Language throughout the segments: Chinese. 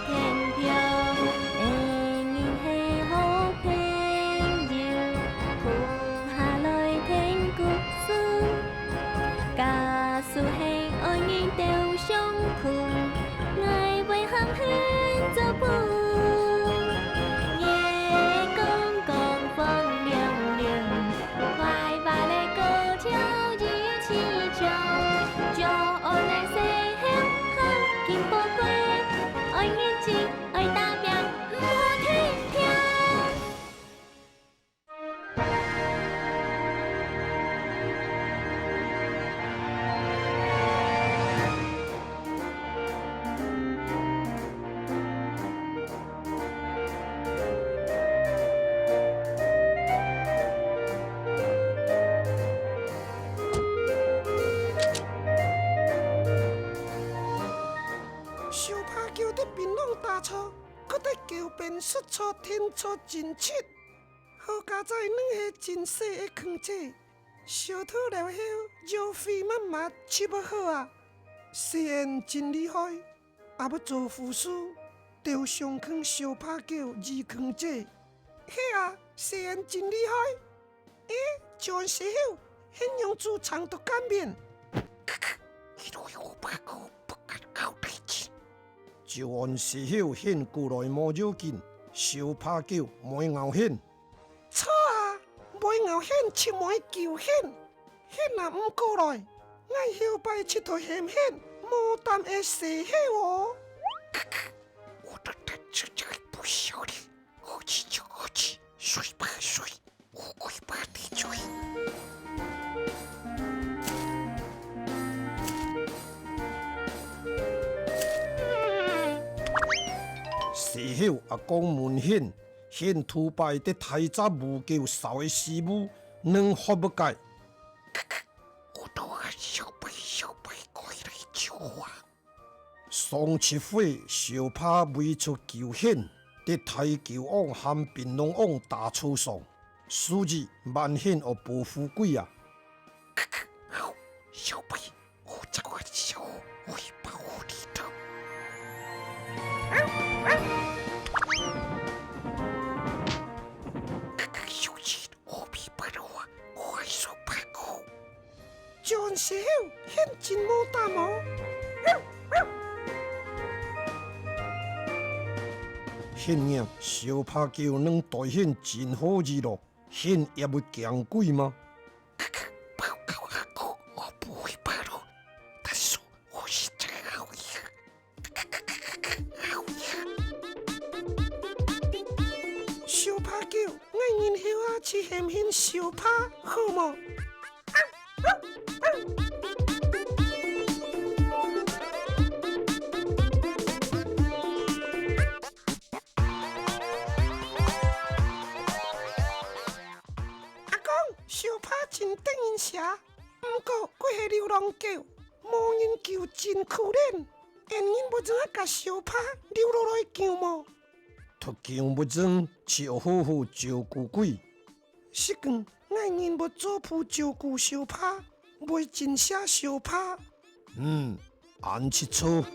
天平，缘是好朋友，苦下来天谷水，假使是爱人就相苦，爱为行牵做伴。夜公公风凉凉，快把那歌敲一起唱，就爱来细香好金宝贵，爱眼睛爱大表我天天。小拍球在槟榔大草，搁在桥边说出天出真七。好佳在两个真细的坑仔，小土了后，肉肥满满，吃不好啊。虽然真厉害，也要做护士，就上坑小拍球二坑仔。嘿啊，虽然真厉害，就时候现用煮长毒干面。就按时候现过来莫要紧，小拍球莫咬现。错啊，莫咬现，切莫叫现。现若唔过来，我后摆佚佗现现，无担会死迄哦。我的胆子真不小了，好气就好气，水吧水，乌龟吧地水。事后阿公问现土败的太早无叫少的师母，能服不改？我都还小辈过来救我。上七岁小拍未出球现，在太球王和槟榔王打出上，数字万现和保富贵啊！好，小辈，我这个小会保护你的。john 时候现真无淡哦。现样小拍球能代现真好日咯，现也要强贵吗？报告阿哥，我不会怕咯，但是我是真好呀。好呀！小拍球，我然后去现现小拍好么？小拍真得人吃，不过佢系流浪狗，无人救真可怜。因因不怎啊甲小拍留落来救么？脱救不真，只要好好照顾鬼。是讲我因不做铺照顾小拍，袂真写小拍。按七错。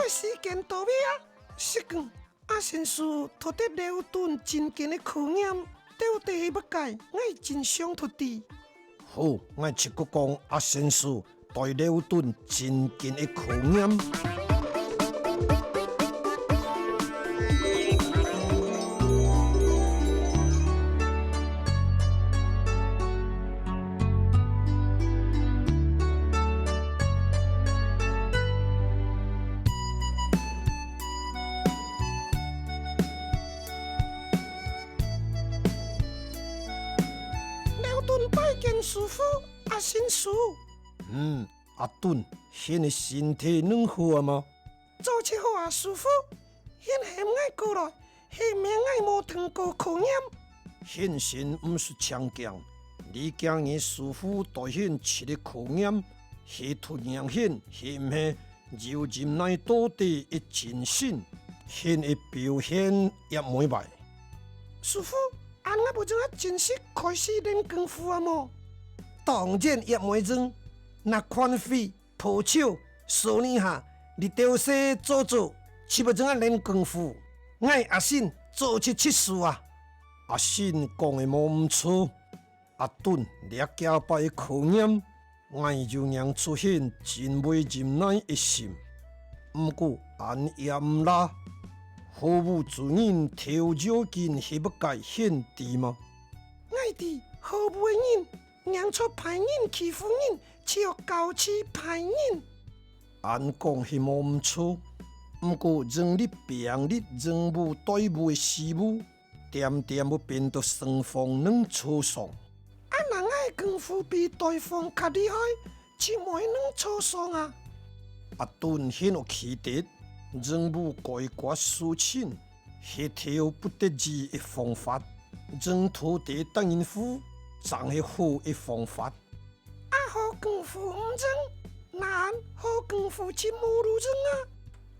时间到尾啊！是讲阿先生拖得了顿真紧的考验，到底要改，我真想拖地。好，我七个讲阿先生带了顿真紧的考验。拜见师傅，阿先生。阿顿，现的身体能好吗？做起好啊，师傅。现还爱过来，还命爱无通过考验。现身不是强强，你今日师傅带现吃的考验，他突然显显下柔韧乃土地的真身，显的表现也袂歹。师傅，俺无怎啊正式开始练功夫啊么？当然也袂准，那款费抱手数年下，你丢些做做，岂不怎啊练功夫？爱阿信做出七事啊！阿信讲的无错，阿顿掠家拜考验，爱就让出现真袂忍耐一心。毋过俺也毋拉，何无主人调酒见迄不该显地吗？爱弟何无的人，让出歹人欺负人，只有高起歹人。俺讲迄无错。毋过，让你平日仍无对付的师母，点点要变得双方能错上。啊，人爱功夫比对方较厉害，怎会能错上啊？阿顿很有气质，仍无改过思亲，协调不得志的方法，让土地等因夫，真是好的方法。啊，好功夫唔正，难好功夫真无路正啊！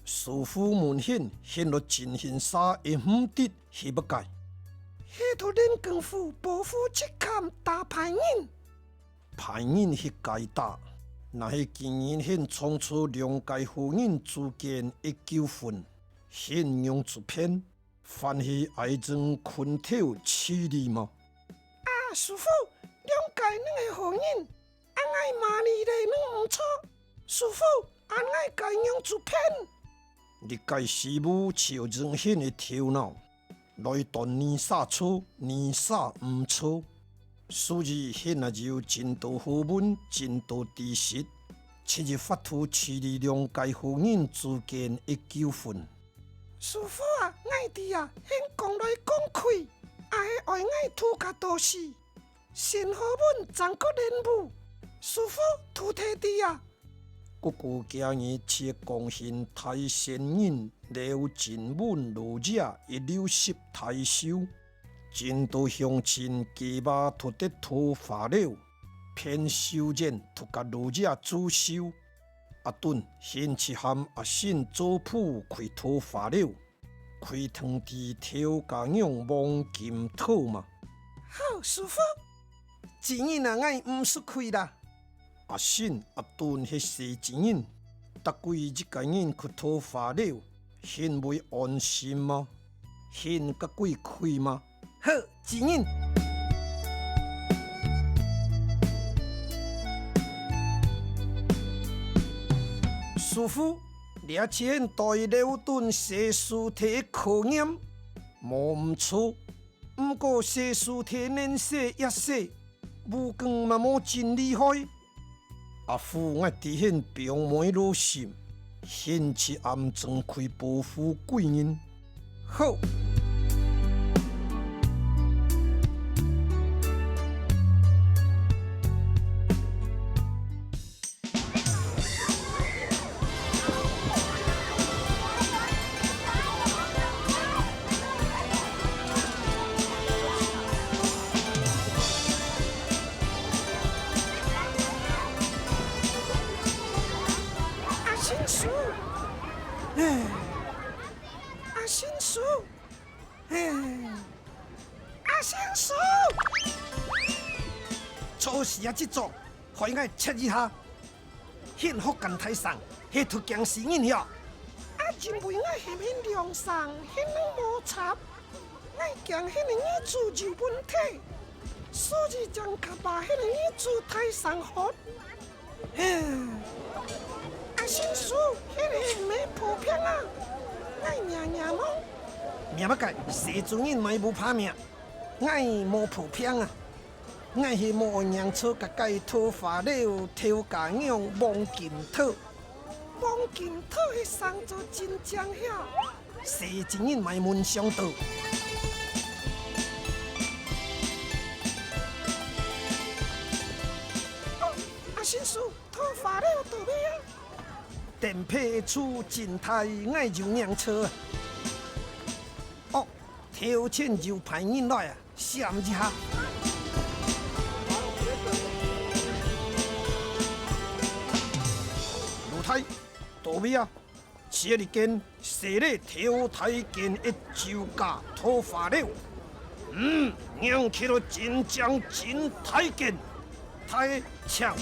师傅们显落真心沙也唔得，是不该。迄套练功夫，保护只砍打歹人，歹人是该打，那是竟然显创出两界好人之间的纠纷，显用出片，凡是爱憎困透起理吗？啊，师傅，两界两个好人，俺爱骂你嘞，拢唔错。师傅，俺爱该用出片。你该师母超正显的头脑，来断你杀错，你杀唔错，所以显啊就真多好文，真多知识，切日发出处理两界好人之间的纠纷。师傅啊，爱弟啊，先讲来讲去，爱爱土家多事，先好文暂个练武，师傅土体弟啊。姑姑今日切贡献太仙人，了真稳路者一流失太少，真多乡亲鸡巴脱得脱发了，偏修剪脱甲路者主修。阿顿先去喊阿信做铺开脱发了，开汤地挑家用望金土嘛。好，师傅，钱人爱唔输开啦。阿信、阿顿迄些钱人，达贵一家人去讨伐了，显袂安心吗？显甲贵开吗？好，钱人。师傅，掠钱对了顿写书体考验，无唔错。毋过写书体连写也写，武功嘛无真厉害。阿父爱体现表妹落心，显起暗中开保护贵人。好。阿先叔，阿先叔，做事啊，这种，可以爱切一下，显福近台上，迄突强势人遐。啊，认为我嫌迄良上，显能摩擦，我讲迄个女子有问题，所以将卡把迄个女子台上好。阿先叔，迄个没破片啊！我娘娘吗？命不改，谁主人买无怕命？我无破片啊！我是无娘错，甲改头发了，挑家用望金土。望金土迄上做真正晓，谁主人买门上道？阿先叔，头发了到尾啊！电配出真太爱就娘车。哦，挑钱就派人来啊，闪一下。道尾啊，这一件洗礼挑太件的酒家土法了，酿起了真正真太件，太强。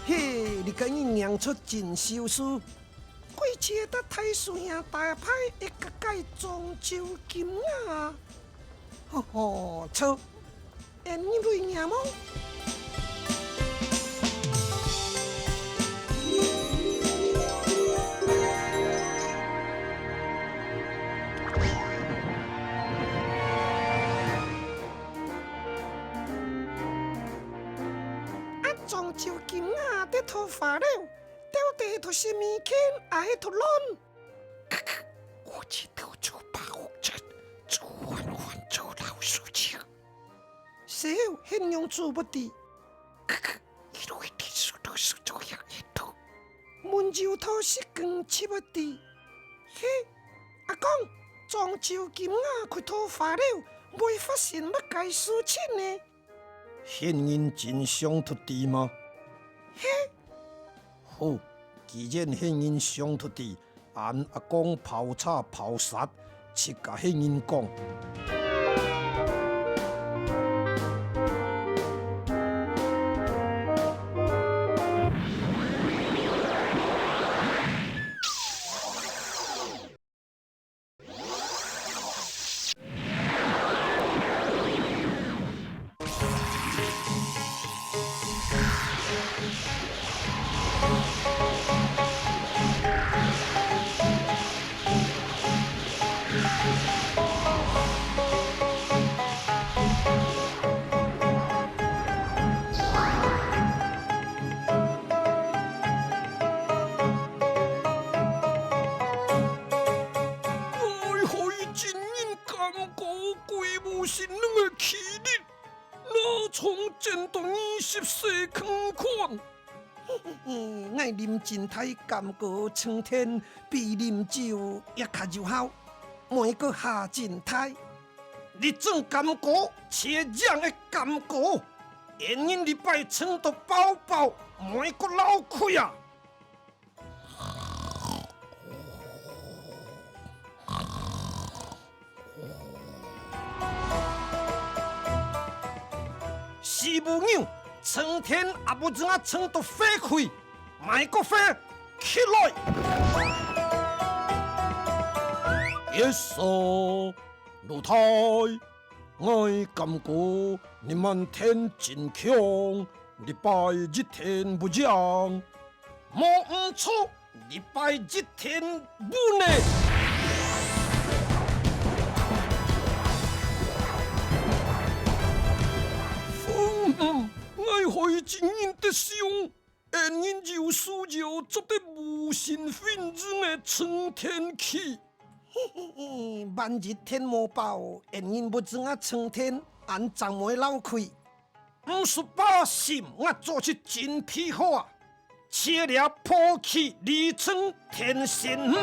嘿，你今日酿出真修士，贵节得太师兄大派一个盖中秋金啊！吼吼，错，你会念吗？中秋金啊，得头发了，到底头什么钱啊？迄头乱。我去偷做保护针，做完做老鼠枪。小很用做不地。一路一点速度是这样一头。闷酒头是更吃不地。嘿，阿公，中秋金啊，佢头发了，未发现乜解事情呢？现因真想脱地吗？嘿，好，既然现因想脱地，按阿公泡茶泡杀，去甲现因讲。新两个起日，哪从见到20岁康款？爱啉真太甘果春天，比啉酒也较有效。每个下真太，你种甘果，切样的甘果，延因礼拜撑到饱饱，每个老开啊！是无样，春天也不怎啊撑到飞开，买个飞起来。Yes， 老太，我感觉你们天真强，礼拜日天不讲，莫唔错，礼拜日天不呢。我会真因得想，因因有需要做得无心分子的春天气。万日天无报，因因不知啊春天按怎会老开。58心我做出真皮好啊，切了破气离春天神。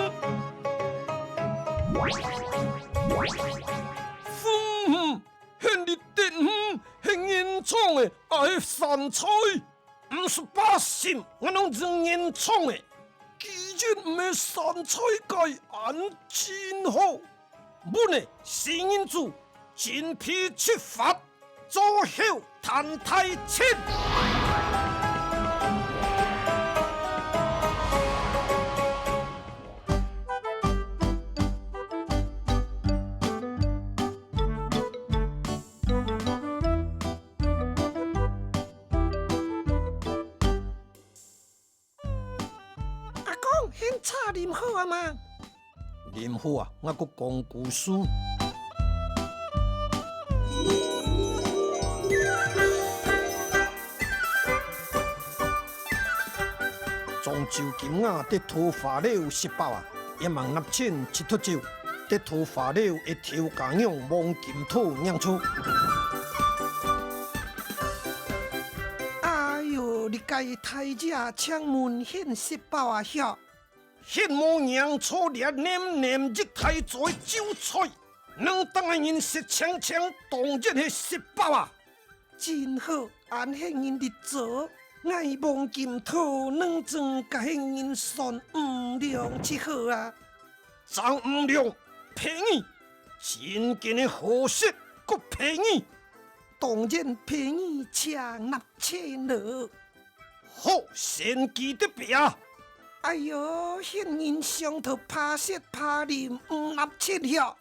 现日电很严重的，爱散菜，58心我拢真严重的，既然唔系散菜界按真好，本来是因主真皮出发，做后谈太清。现茶啉好啊嘛？啉好啊，我阁讲故事。中秋金啊，得土法了18啊，一万纳千七托酒，得土法了一条家养望金土酿出。哎呦，你家太只창문现18啊遐！迄模样粗烈黏黏日太做酒菜，能当然因食呛呛当然系18啊！真好，按迄人日做，爱望金土软装，甲迄人算唔良即好啊！张唔良，便宜，真紧的好色，阁便宜，当然便宜，请纳钱了。好，先记得别。哎哟，迄人上头拍色拍啉，唔纳钱遐。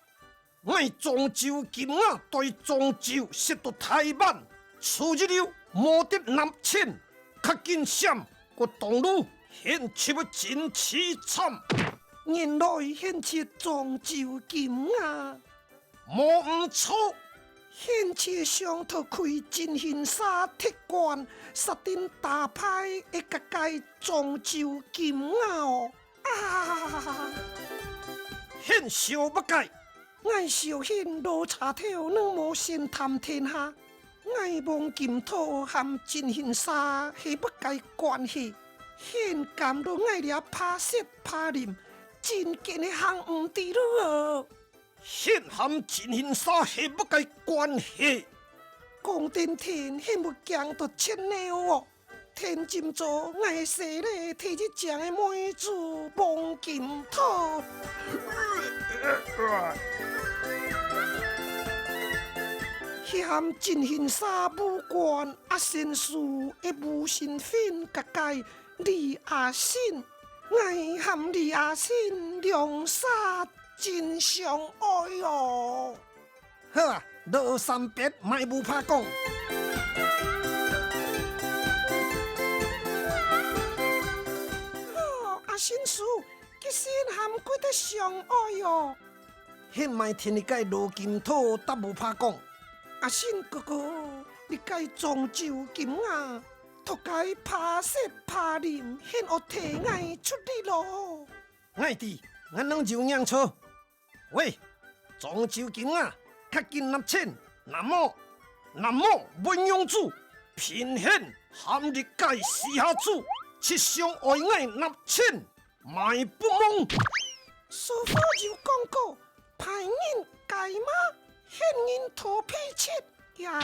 我漳州金仔对漳州识到台湾，此日了无得纳钱，较紧闪，个道路现出要真凄惨。原来现出漳州金仔，无唔错。现车上头开真形沙铁罐，杀阵大牌会甲介漳州金仔哦！啊！现小不解，爱小现罗茶头软无先谈天下，爱望金土含真形沙系不解关系，现甘都爱掠拍色拍啉，真紧的行唔滴了。现含真形沙系不解关系，讲真天，现要强到切鸟哦！天金座爱洗咧，摕一只的妹子望金土。迄含真形沙武官啊，先师的无身份，甲介李阿信，爱含李阿信良杀。真相爱哟！好啊，老三别卖无怕讲。阿新叔，其实含几得相爱哟。迄卖听你介罗金土答无怕讲。阿新哥哥，你介漳州金啊，托介拍色拍啉，现学提爱出力咯。爱弟，俺拢就让错。喂，漳州金啊，较紧纳钱，那么文用主偏显含日界私下主，七上爱爱纳钱，卖不蒙。师傅就讲过，歹人解马，现人土皮切呀。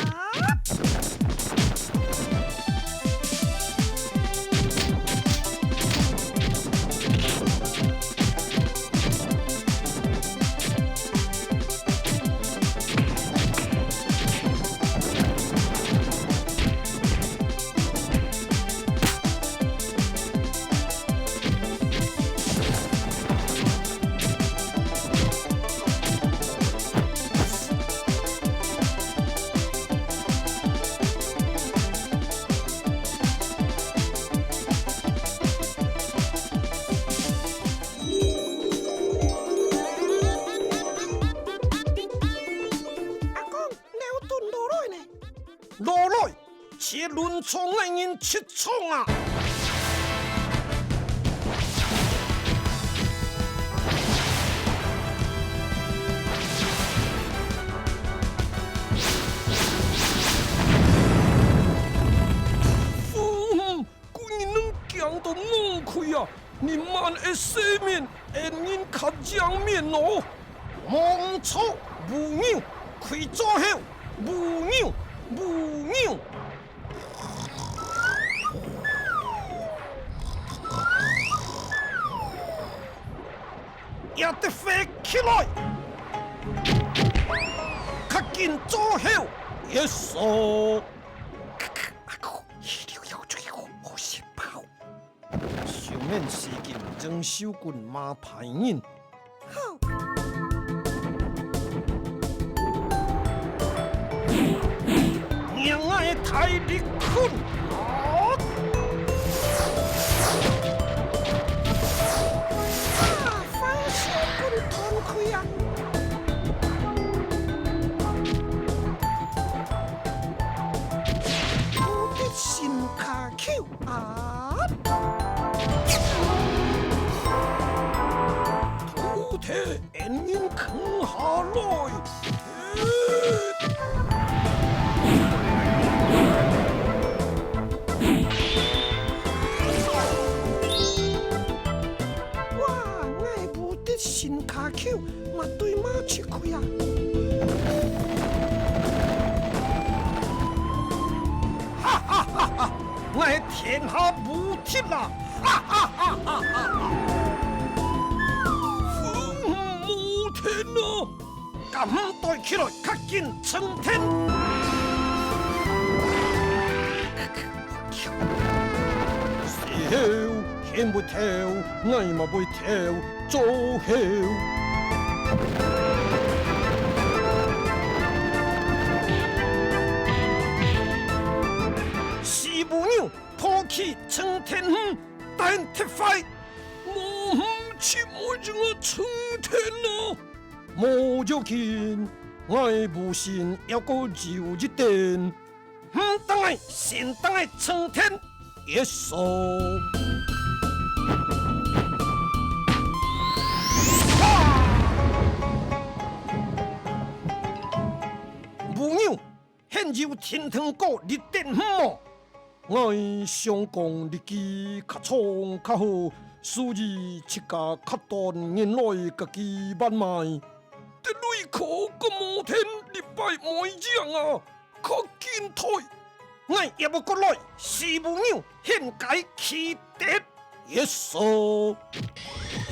落来，切轮床的人出床啊！故意能强到猛开啊！你慢的生命，人人较强面哦！忙错无鸟，开左后无鸟。母牛，也得飞起来，较紧左后一手。阿哥，一定要最后好先跑。上面是件郑秀君马牌人。好。让爱太力困啊！反手棍痛开啊！我的心卡口啊！土体人人扛下来。新卡口嘛对马出开啊！我的天下无敌啦！哈哈哈哈哈！父母天啊，敢带起来，较紧冲天！是后牵不跳，我嘛袂跳，做后。四母娘抛弃冲天远，但铁快，我唔切我这个冲天啊！冇要紧，我的母亲要过就一点，唔当爱先当爱冲天，耶稣。母娘现有天堂国立殿么？我想讲日记较创较好，所以七家较断原来家己慢卖。但内可个无天礼拜每样啊，较紧退。我也要过来，四母娘献解起德耶稣。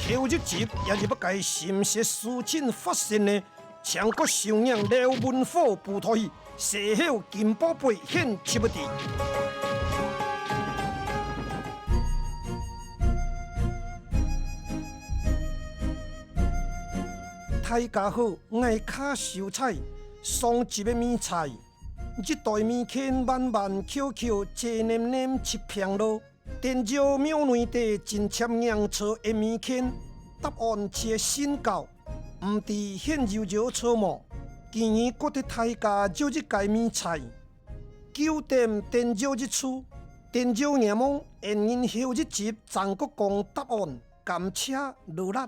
后日集也是要该心血事情发生的，强国上养廖文虎部队，西后金宝贝献七不地。大家好，我是卡秀才，上集的米菜，这袋米圈慢慢 QQ， 这黏黏七片咯。电照庙内底真签洋车的米圈，答案是新教，唔知现有有错么？建议各地大家就这介米菜，9点电照一出，电照眼望，因后一集全国讲答案，感谢努力。